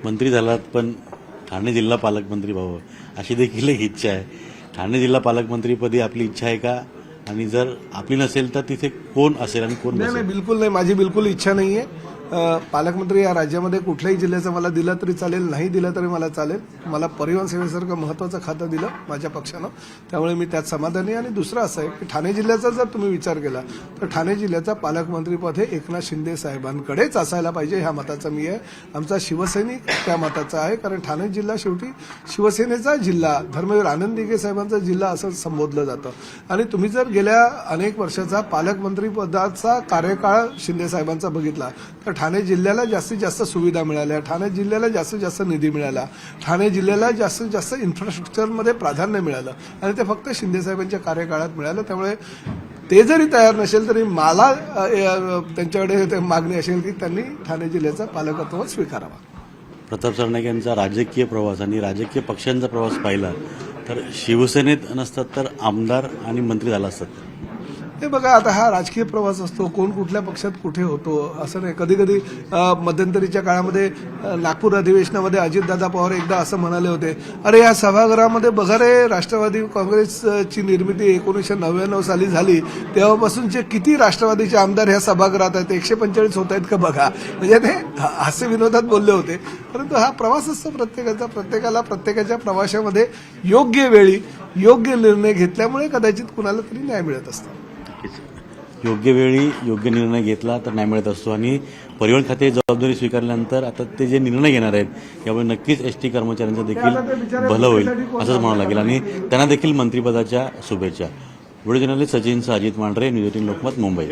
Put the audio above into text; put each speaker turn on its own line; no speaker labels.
मंत्री झालात पण ठाणे जिल्हा पालकमंत्री व्हावं अशी देखील एक इच्छा आहे. ठाणे जिल्हा पालकमंत्रीपदी आपली इच्छा आहे का? आणि जर आपली नसेल तर तिथे कोण असेल आणि कोण
नाही
नसेल?
नाही, बिलकुल नाही. माझी बिलकुल इच्छा नाही आहे. पालकमंत्री या राज्यामध्ये कुठल्याही जिल्ह्याचं मला दिलं तरी चालेल, नाही दिलं तरी मला चालेल. मला परिवहन सेवेसारखं महत्त्वाचं खातं दिलं माझ्या पक्षानं, त्यामुळे मी त्यात समाधानी आहे. आणि दुसरं असं आहे की ठाणे जिल्ह्याचा जर तुम्ही विचार केला तर ठाणे जिल्ह्याचा पालकमंत्रीपद हे एकनाथ शिंदे साहेबांकडेच असायला पाहिजे, ह्या मताचा मी आहे. आमचा शिवसैनिक त्या मताचा आहे, कारण ठाणे जिल्हा शेवटी शिवसेनेचा जिल्हा, धर्मवीर आनंद दिघे साहेबांचा जिल्हा असं संबोधलं जातं. आणि तुम्ही जर गेल्या अनेक वर्षाचा पालकमंत्रीपदाचा कार्यकाळ शिंदे साहेबांचा बघितला तर ठाणे जिल्ह्याला जास्तीत जास्त सुविधा मिळाल्या, ठाणे जिल्ह्याला जास्तीत जास्त निधी मिळाला, ठाणे जिल्ह्याला जास्तीत जास्त इन्फ्रास्ट्रक्चरमध्ये प्राधान्य मिळालं आणि ते फक्त शिंदे साहेबांच्या कार्यकाळात मिळालं. त्यामुळे ते जरी तयार नसेल तरी मला त्यांच्याकडे मागणी असेल की त्यांनी ठाणे जिल्ह्याचा पालकत्व स्वीकारावा.
प्रताप सरनाईक यांचा राजकीय प्रवास आणि राजकीय पक्षांचा प्रवास पाहिला तर शिवसेनेत नसतात तर आमदार आणि मंत्री झाला असतात.
हे बघा, आता हा राजकीय प्रवास असतो, कोण कुठल्या पक्षात कुठे होतो असं नाही. कधी कधी मध्यंतरीच्या काळामध्ये नागपूर अधिवेशनामध्ये अजितदादा पवार एकदा असं म्हणाले होते, अरे या सभागृहामध्ये बघा रे, राष्ट्रवादी काँग्रेसची निर्मिती 1999 साली झाली, तेव्हापासूनचे किती राष्ट्रवादीचे आमदार ह्या सभागृहात आहेत, 145 होत आहेत का बघा. म्हणजे ते हास्य विनोदात बोलले होते. परंतु हा प्रवास असतो प्रत्येकाचा, प्रत्येकाला प्रत्येकाच्या प्रवासामध्ये योग्य वेळी योग्य निर्णय घेतल्यामुळे कदाचित कुणाला तरी न्याय मिळत असतो.
योग्य वेळी योग्य निर्णय घेतला तर न्याय मिळत असतो. आणि परिवहन खाते जबाबदारी स्वीकारल्यानंतर आता ते जे निर्णय घेणार आहेत यामुळे नक्कीच एसटी कर्मचाऱ्यांचं देखील भलं होईल असंच म्हणावं लागेल. आणि त्यांना देखील मंत्रिपदाच्या शुभेच्छा. Video journalist Sachin Sajid Mandhare, news 18 Lokmat, Mumbai.